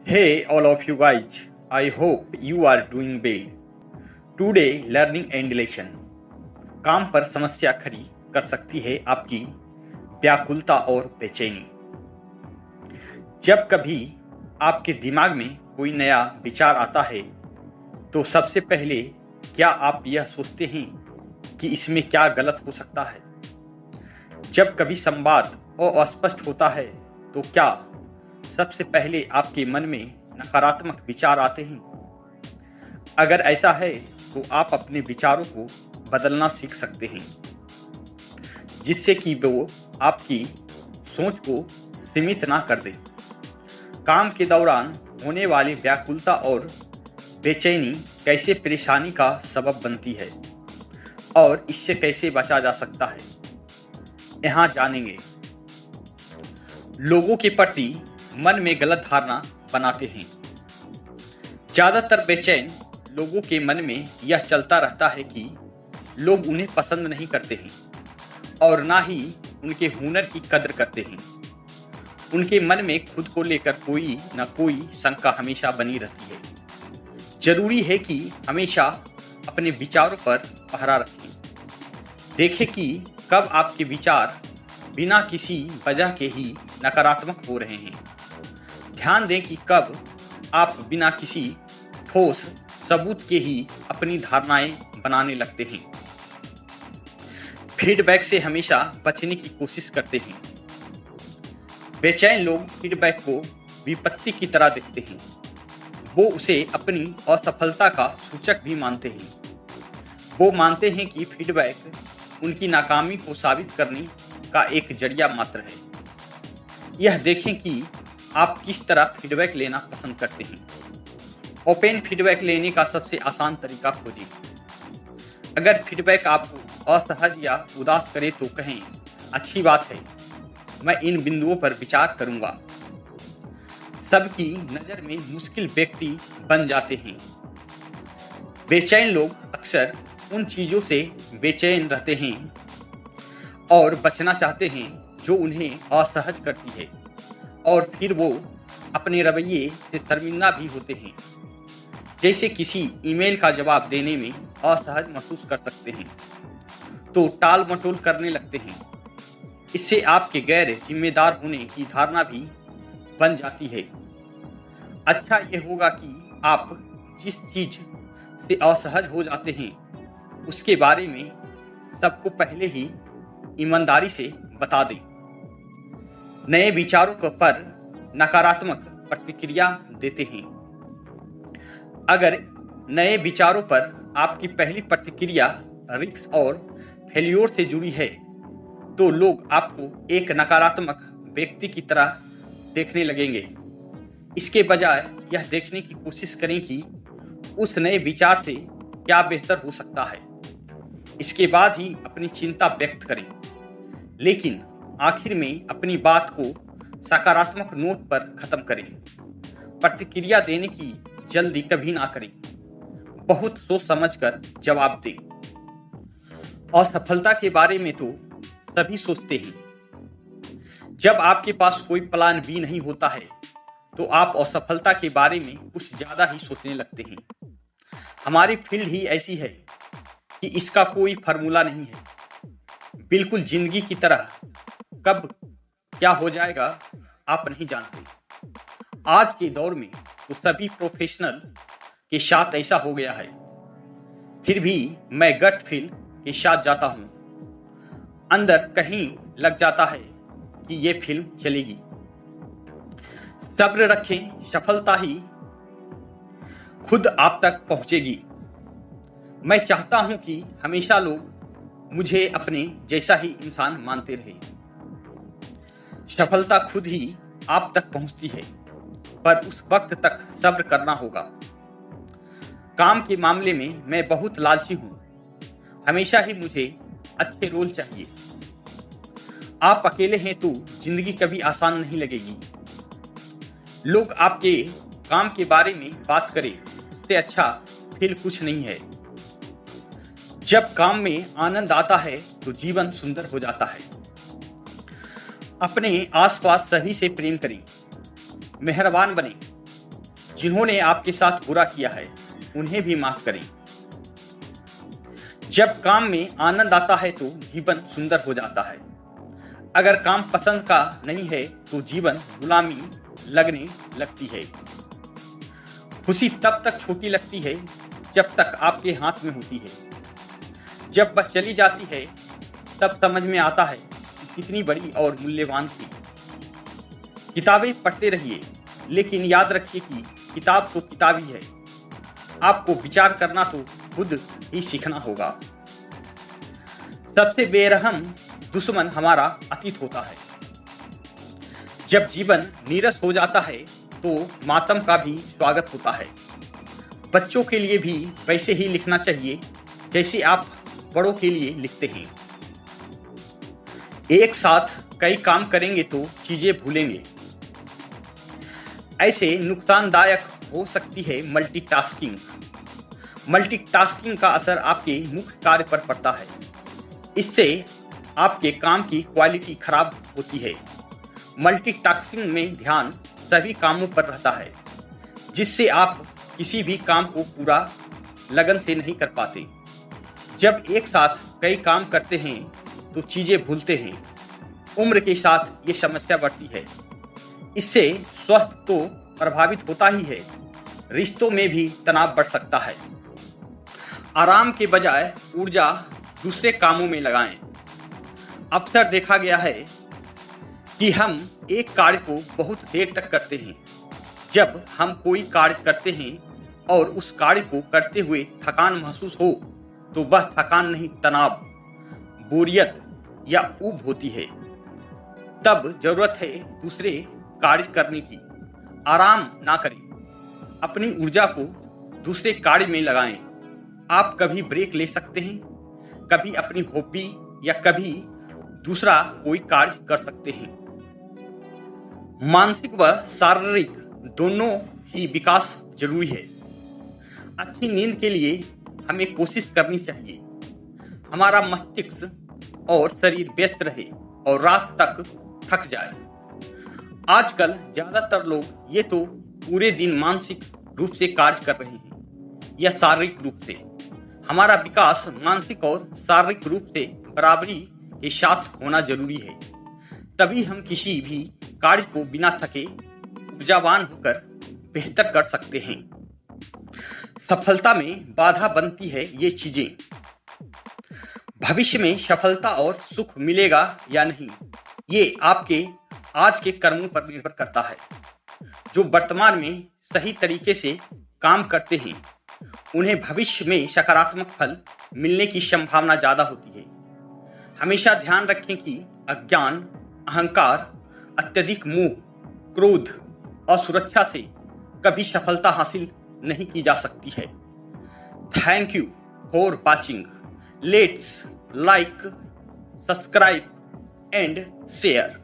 Hey, all of you guys, I hope you are doing well. Today, learning and lesson. काम पर समस्या खड़ी कर सकती है आपकी व्याकुलता और बेचैनी। जब कभी आपके दिमाग में कोई नया विचार आता है, तो सबसे पहले क्या आप यह सोचते हैं कि इसमें क्या गलत हो सकता है? जब कभी संवाद अस्पष्ट होता है, तो क्या सबसे पहले आपके मन में नकारात्मक विचार आते हैं? अगर ऐसा है तो आप अपने विचारों को बदलना सीख सकते हैं, जिससे कि वो आपकी सोच को सीमित ना कर दे। काम के दौरान होने वाली व्याकुलता और बेचैनी कैसे परेशानी का सबब बनती है और इससे कैसे बचा जा सकता है, यहाँ जानेंगे। लोगों के प्रति मन में गलत धारणा बनाते हैं। ज्यादातर बेचैन लोगों के मन में यह चलता रहता है कि लोग उन्हें पसंद नहीं करते हैं और ना ही उनके हुनर की कदर करते हैं। उनके मन में खुद को लेकर कोई न कोई शंका हमेशा बनी रहती है। जरूरी है कि हमेशा अपने विचारों पर पहरा रखें। देखें कि कब आपके विचार बिना किसी वजह के ही नकारात्मक हो रहे हैं। ध्यान दें कि कब आप बिना किसी ठोस सबूत के ही अपनी धारणाएं बनाने लगते हैं। फीडबैक से हमेशा बचने की कोशिश करते हैं। बेचैन लोग फीडबैक को विपत्ति की तरह देखते हैं। वो उसे अपनी असफलता का सूचक भी मानते हैं। वो मानते हैं कि फीडबैक उनकी नाकामी को साबित करने का एक जरिया मात्र है। यह देखें कि आप किस तरह फीडबैक लेना पसंद करते हैं। ओपन फीडबैक लेने का सबसे आसान तरीका खोजें। अगर फीडबैक आपको असहज या उदास करे तो कहें, अच्छी बात है, मैं इन बिंदुओं पर विचार करूंगा। सबकी नज़र में मुश्किल व्यक्ति बन जाते हैं। बेचैन लोग अक्सर उन चीज़ों से बेचैन रहते हैं और बचना चाहते हैं जो उन्हें असहज करती है, और फिर वो अपने रवैये से शर्मिंदा भी होते हैं। जैसे किसी ईमेल का जवाब देने में असहज महसूस कर सकते हैं तो टाल मटोल करने लगते हैं। इससे आपके गैर जिम्मेदार होने की धारणा भी बन जाती है। अच्छा यह होगा कि आप जिस चीज से असहज हो जाते हैं उसके बारे में सबको पहले ही ईमानदारी से बता दें। नए विचारों पर नकारात्मक प्रतिक्रिया देते हैं। अगर नए विचारों पर आपकी पहली प्रतिक्रिया रिस्क और फेल्योर से जुड़ी है, तो लोग आपको एक नकारात्मक व्यक्ति की तरह देखने लगेंगे। इसके बजाय यह देखने की कोशिश करें कि उस नए विचार से क्या बेहतर हो सकता है। इसके बाद ही अपनी चिंता व्यक्त करें, लेकिन आखिर में अपनी बात को सकारात्मक नोट पर खत्म करें। प्रतिक्रिया देने की जल्दी कभी ना करें। बहुत सोच समझकर जवाब दें। असफलता के बारे में तो सभी सोचते हैं। जब आपके पास कोई प्लान बी नहीं होता है तो आप असफलता के बारे में कुछ ज्यादा ही सोचने लगते हैं। हमारी फील्ड ही ऐसी है कि इसका कोई फार्मूला नहीं है। बिल्कुल जिंदगी की तरह कब क्या हो जाएगा आप नहीं जानते। आज के दौर में तो सभी प्रोफेशनल के साथ ऐसा हो गया है। फिर भी मैं गट फील के साथ जाता हूं। अंदर कहीं लग जाता है कि ये फिल्म चलेगी। सब्र रखें, सफलता ही खुद आप तक पहुंचेगी। मैं चाहता हूं कि हमेशा लोग मुझे अपने जैसा ही इंसान मानते रहे। सफलता खुद ही आप तक पहुंचती है, पर उस वक्त तक सब्र करना होगा। काम के मामले में मैं बहुत लालची हूं। हमेशा ही मुझे अच्छे रोल चाहिए। आप अकेले हैं तो जिंदगी कभी आसान नहीं लगेगी। लोग आपके काम के बारे में बात करें, उससे अच्छा फील कुछ नहीं है। जब काम में आनंद आता है तो जीवन सुंदर हो जाता है। अपने आसपास सभी से प्रेम करें, मेहरबान बने, जिन्होंने आपके साथ बुरा किया है उन्हें भी माफ करें। जब काम में आनंद आता है तो जीवन सुंदर हो जाता है। अगर काम पसंद का नहीं है तो जीवन गुलामी लगने लगती है। खुशी तब तक छोटी लगती है जब तक आपके हाथ में होती है। जब वह चली जाती है तब समझ में आता है कि कितनी बड़ी और मूल्यवान थी। किताबें पढ़ते रहिए, लेकिन याद रखिए कि किताब तो किताब ही है। आपको विचार करना तो खुद ही सीखना होगा। सबसे बेरहम दुश्मन हमारा अतीत होता है। जब जीवन नीरस हो जाता है तो मातम का भी स्वागत होता है। बच्चों के लिए भी वैसे ही लिखना चाहिए जैसे आप बड़ों के लिए लिखते हैं। एक साथ कई काम करेंगे तो चीजें भूलेंगे। ऐसे नुकसानदायक हो सकती है मल्टीटास्किंग। मल्टीटास्किंग का असर आपके मुख्य कार्य पर पड़ता है। इससे आपके काम की क्वालिटी खराब होती है। मल्टीटास्किंग में ध्यान सभी कामों पर रहता है, जिससे आप किसी भी काम को पूरा लगन से नहीं कर पाते। जब एक साथ कई काम करते हैं तो चीजें भूलते हैं। उम्र के साथ ये समस्या बढ़ती है। इससे स्वास्थ्य तो प्रभावित होता ही है, रिश्तों में भी तनाव बढ़ सकता है। आराम के बजाय ऊर्जा दूसरे कामों में लगाएं। अक्सर देखा गया है कि हम एक कार्य को बहुत देर तक करते हैं। जब हम कोई कार्य करते हैं और उस कार्य को करते हुए थकान महसूस हो तो वह थकान नहीं, तनाव, बोरियत या ऊब होती है। तब जरूरत है दूसरे कार्य करने की। आराम ना करें, अपनी ऊर्जा को दूसरे कार्य में लगाएं। आप कभी ब्रेक ले सकते हैं, कभी अपनी हॉबी या कभी दूसरा कोई कार्य कर सकते हैं। मानसिक व शारीरिक दोनों ही विकास जरूरी है। अच्छी नींद के लिए हमें कोशिश करनी चाहिए हमारा मस्तिष्क और शरीर व्यस्त रहे और रात तक थक जाए। आजकल ज्यादातर लोग ये तो पूरे दिन मानसिक रूप से कार्य कर रहे हैं या शारीरिक रूप से। हमारा विकास मानसिक और शारीरिक रूप से बराबरी के साथ होना जरूरी है। तभी हम किसी भी कार्य को बिना थके ऊर्जावान होकर बेहतर कर सकते हैं। सफलता में बाधा बनती है ये चीजें। भविष्य में सफलता और सुख मिलेगा या नहीं, ये आपके आज के कर्मों पर निर्भर करता है। जो वर्तमान में सही तरीके से काम करते हैं उन्हें भविष्य में सकारात्मक फल मिलने की संभावना ज्यादा होती है। हमेशा ध्यान रखें कि अज्ञान, अहंकार, अत्यधिक मोह, क्रोध और सुरक्षा से कभी सफलता हासिल नहीं की जा सकती है। Thank you for watching. Let's like, subscribe and share.